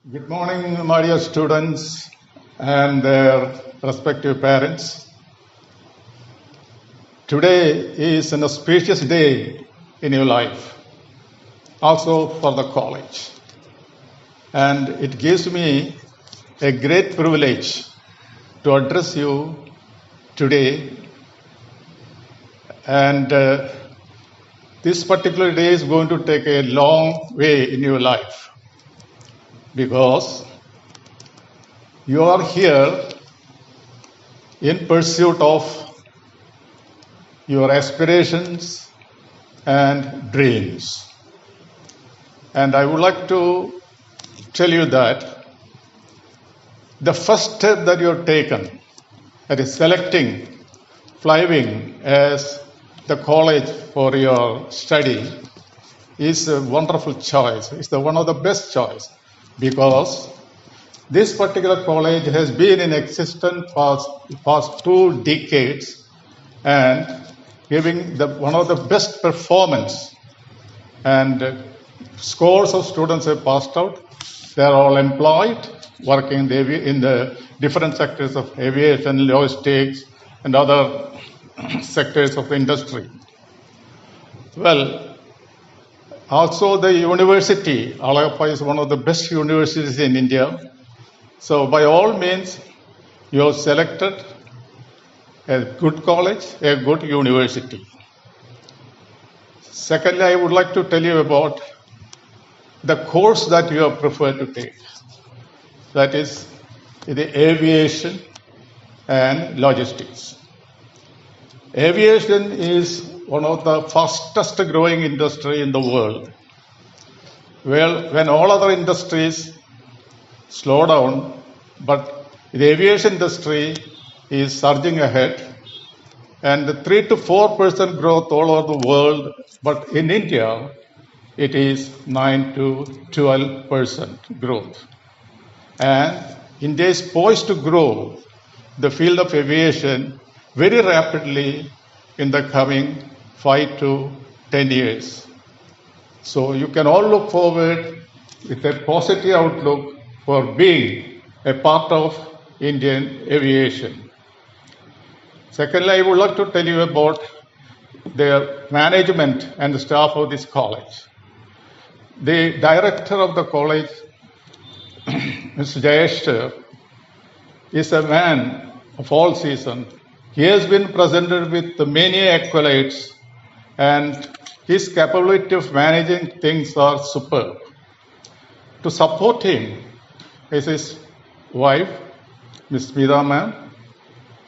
Good morning, my dear students and their respective parents. Today is an auspicious day in your life, also for the college. And it gives me a great privilege to address you today. And this particular day is going to take a long way in your life, because you are here in pursuit of your aspirations and dreams. And I would like to tell you that the first step that you have taken, that is selecting flywing as the college for your study, is a wonderful choice. It's one of the best choice, because this particular college has been in existence for past 2 decades and giving one of the best performance. And scores of students have passed out. They are all employed, working in the different sectors of aviation, logistics, and other sectors of industry. Well, also the university, Alagappa is one of the best universities in India. So by all means, you have selected a good college, a good university. Secondly, I would like to tell you about the course that you have preferred to take. That is the aviation and logistics. Aviation is one of the fastest growing industry in the world. Well, when all other industries slow down, but the aviation industry is surging ahead, and 3 to 4% growth all over the world, but in India, it is 9 to 12% growth. And India is poised to grow the field of aviation very rapidly in the coming 5 to 10 years. So you can all look forward with a positive outlook for being a part of Indian aviation. Secondly, I would like to tell you about the management and the staff of this college. The director of the college, Mr. Vijayan, is a man of all seasons. He has been presented with many accolades, and his capability of managing things are superb. To support him is his wife, Ms. Menon ma'am,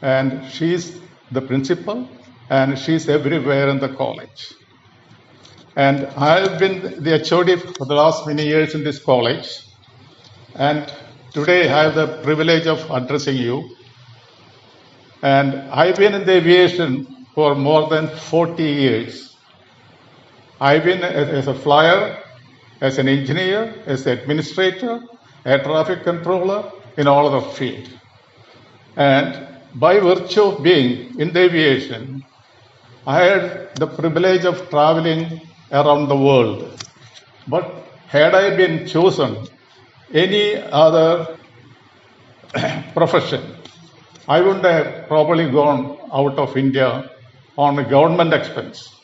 and she is the principal, and she is everywhere in the college. And I have been the HOD for the last many years in this college, and today I have the privilege of addressing you. And I've been in the aviation for more than 40 years. I've been as a flyer, as an engineer, as an administrator, air traffic controller, in all of the field. And by virtue of being in the aviation, I had the privilege of traveling around the world. But had I been chosen any other profession, I wouldn't have probably gone out of India on a government expense.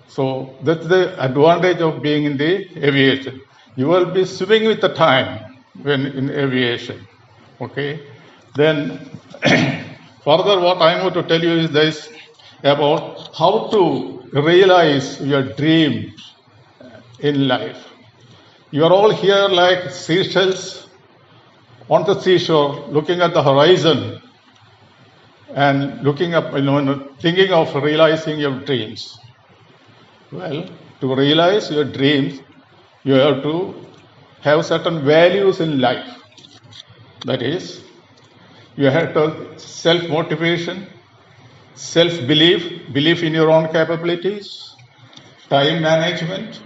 So that's the advantage of being in the aviation. You will be swimming with the time when in aviation. Okay? Then further what I'm going to tell you is this about how to realize your dreams in life. You are all here like seashells on the seashore, looking at the horizon and looking up, thinking of realizing your dreams. Well, to realize your dreams, you have to have certain values in life. That is, you have to self-motivation, self-belief, belief in your own capabilities, time management,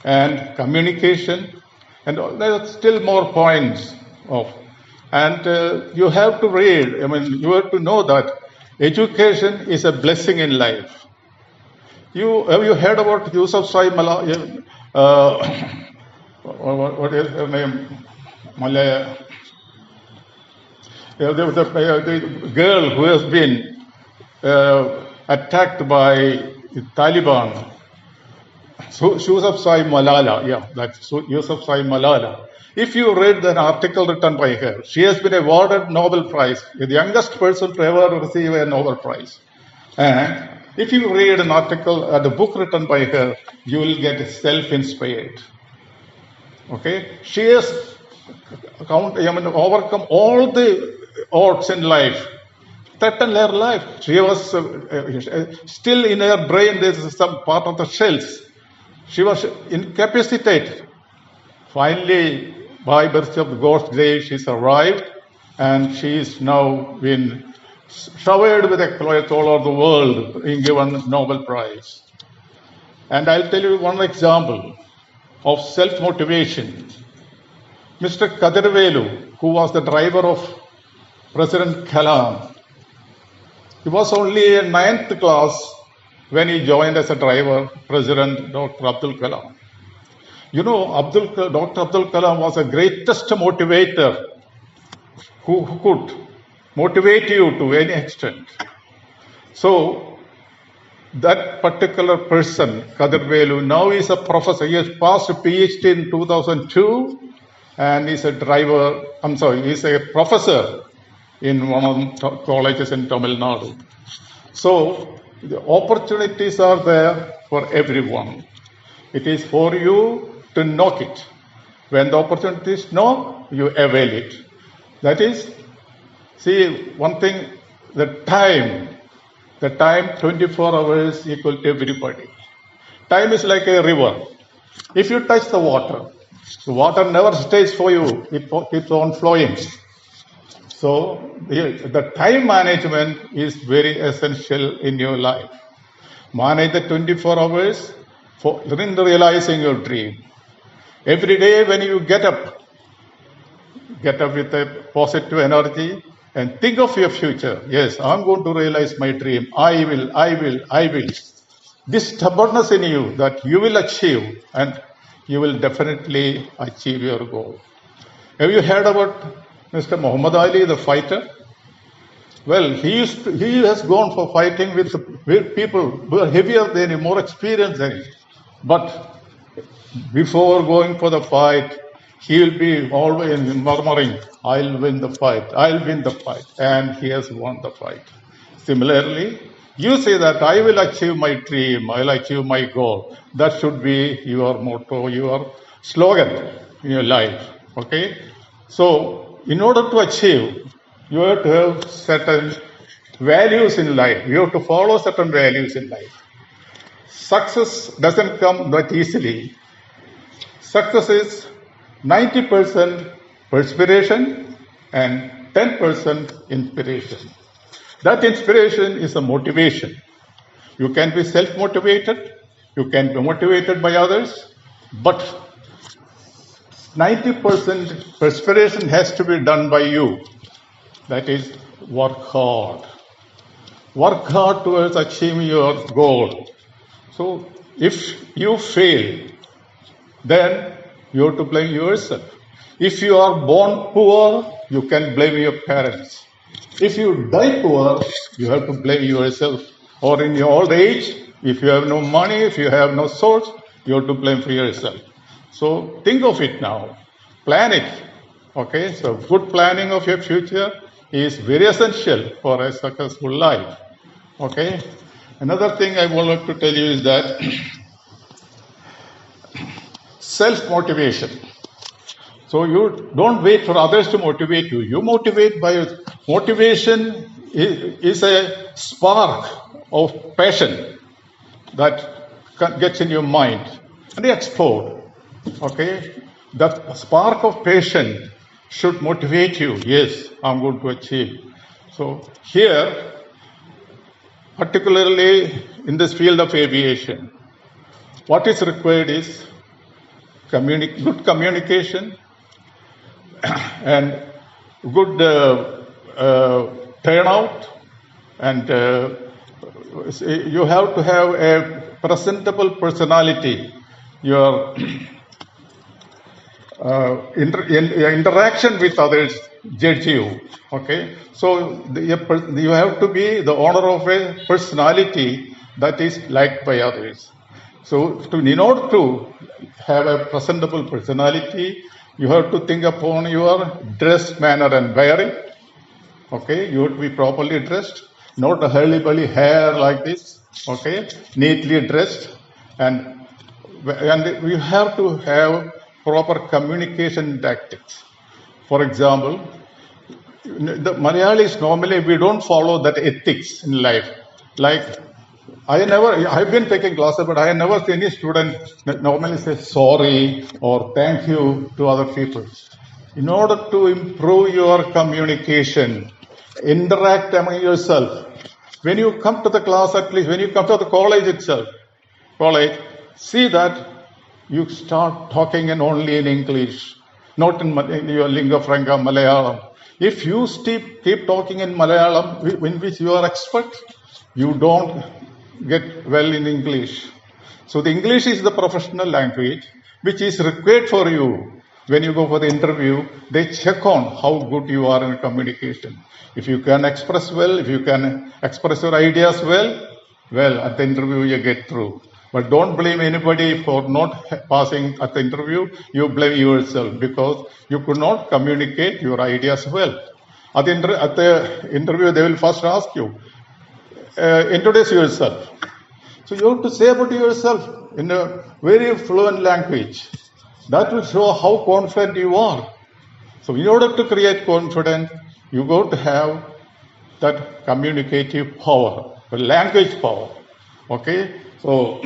and communication, and there are still more points of. And you have to read, you have to know that education is a blessing in life. Have you heard about Yusuf Sai what is her name? Malaya. There was the girl who has been attacked by the Taliban. Yusufzai Malala, yeah, that's Yusufzai Malala. If you read an article written by her, she has been awarded Nobel Prize, the youngest person to ever receive a Nobel Prize. And if you read an article, the book written by her, you will get self-inspired. Okay, she has overcome all the odds in life. Threatened her life. She was still in her brain. There is some part of the cells. She was incapacitated. Finally, by virtue of God's grace, she survived, and she is now been showered with accolades all over the world, being given Nobel Prize. And I'll tell you one example of self-motivation. Mr. Kadirvelu, who was the driver of President Kalam, he was only in 9th class when he joined as a driver, President Dr. Abdul Kalam. You know, Dr. Abdul Kalam was the greatest motivator who could motivate you to any extent. So, that particular person, Kadirvelu, now is a professor. He has passed a PhD in 2002 and he's a he's a professor in one of the colleges in Tamil Nadu. So, the opportunities are there for everyone. It is for you to knock it. When the opportunity is knocked, you avail it. That is, see, one thing, the time 24 hours equal to everybody. Time is like a river. If you touch the water never stays for you. It keeps on flowing. So the time management is very essential in your life. Manage the 24 hours in realizing your dream. Every day when you get up with a positive energy and think of your future. Yes, I'm going to realize my dream. I will. This stubbornness in you that you will achieve, and you will definitely achieve your goal. Have you heard about Mr. Muhammad Ali, the fighter? Well, he has gone for fighting with people who are heavier than him, more experienced than him. But before going for the fight, he will be always murmuring, I'll win the fight. And he has won the fight. Similarly, you say that I will achieve my dream, I'll achieve my goal. That should be your motto, your slogan in your life. Okay? So, in order to achieve, you have to have certain values in life. You have to follow certain values in life. Success doesn't come that easily. Success is 90% perspiration and 10% inspiration. That inspiration is a motivation. You can be self-motivated, you can be motivated by others, but 90% perspiration has to be done by you. That is, work hard. Work hard towards achieving your goal. So, if you fail, then you have to blame yourself. If you are born poor, you can blame your parents. If you die poor, you have to blame yourself. Or in your old age, if you have no money, if you have no source, you have to blame for yourself. So think of it now. Plan it. Okay, so good planning of your future is very essential for a successful life. Okay, another thing I wanted to tell you is that self-motivation. So you don't wait for others to motivate you. You motivate by motivation is a spark of passion that gets in your mind and explode. Okay, that spark of passion should motivate you. Yes, I'm going to achieve. So here, particularly in this field of aviation, what is required is good communication and good turnout, and you have to have a presentable personality. Your interaction with others judge you. Okay, so you have to be the owner of a personality that is liked by others. So in order to have a presentable personality, you have to think upon your dress, manner, and bearing. Okay, you have to be properly dressed, not a hurly-burly hair like this. Okay, neatly dressed, and you have to have proper communication tactics. For example, the Malayalis normally we don't follow that ethics in life. Like I've been taking classes, but I have never seen any student normally say sorry or thank you to other people. In order to improve your communication, interact among yourself. When you come to the class, at least when you come to the college itself, see that you start talking only in English, not in your lingua franca Malayalam. If you keep talking in Malayalam, in which you are expert, you don't get well in English. So the English is the professional language which is required for you. When you go for the interview, they check on how good you are in communication. If you can express well, if you can express your ideas well, at the interview you get through. But don't blame anybody for not passing at the interview. You blame yourself because you could not communicate your ideas well. At the interview, they will first ask you, introduce yourself. So you have to say about yourself in a very fluent language. That will show how confident you are. So in order to create confidence, you got to have that communicative power, the language power. Okay? So,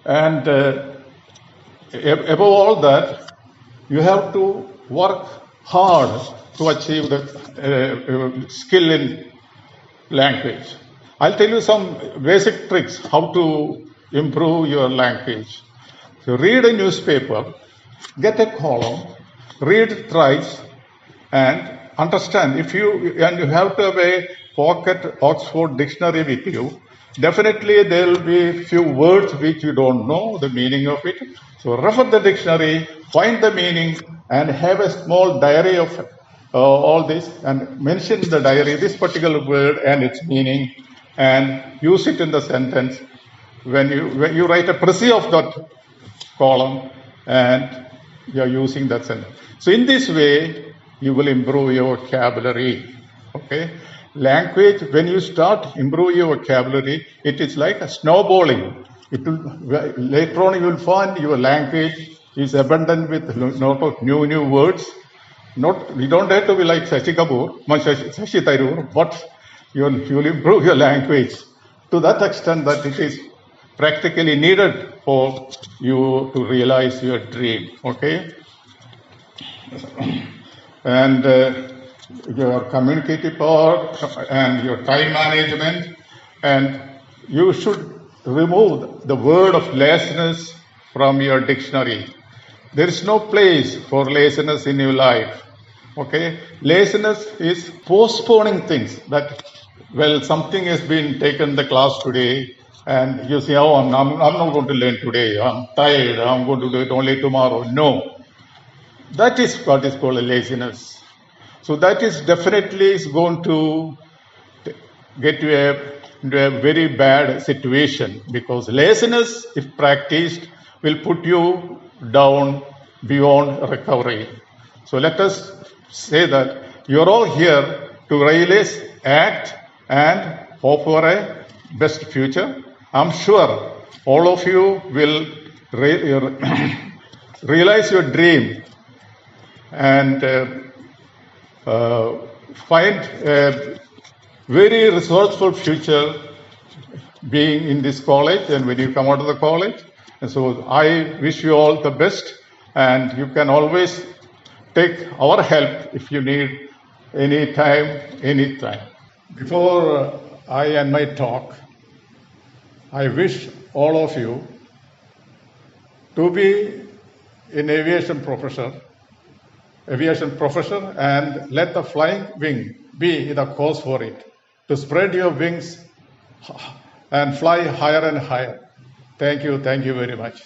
and above all that, you have to work hard to achieve the skill in language. I'll tell you some basic tricks how to improve your language. So read a newspaper, get a column, read it thrice, and understand. You have to have a pocket Oxford dictionary with you. Definitely there will be few words which you don't know the meaning of it. So refer the dictionary, find the meaning, and have a small diary of all this, and mention in the diary this particular word and its meaning, and use it in the sentence when you write a précis of that column and you are using that sentence. So in this way, you will improve your vocabulary. Okay? Language, when you start improve your vocabulary, it is like a snowballing. Later on you will find your language is abundant with a lot of new words. You don't have to be like Shashi Kapoor, Shashi Tharoor, but you will improve your language to that extent that it is practically needed for you to realize your dream. Okay? And your communicative power and your time management, and you should remove the word of laziness from your dictionary. There is no place for laziness in your life. Okay? Laziness is postponing things. That, well, something has been taken in the class today, and you say, oh, I'm not going to learn today. I'm tired. I'm going to do it only tomorrow. No. That is what is called a laziness. So that is definitely going to get you into a very bad situation, because laziness, if practiced, will put you down beyond recovery. So let us say that you're all here to realize, act, and hope for a best future. I'm sure all of you will realize your dream and find a very resourceful future being in this college and when you come out of the college. And so I wish you all the best, and you can always take our help if you need anytime. Before I end my talk, I wish all of you to be an aviation professor, and let the flying wing be the cause for it, to spread your wings and fly higher and higher. Thank you very much.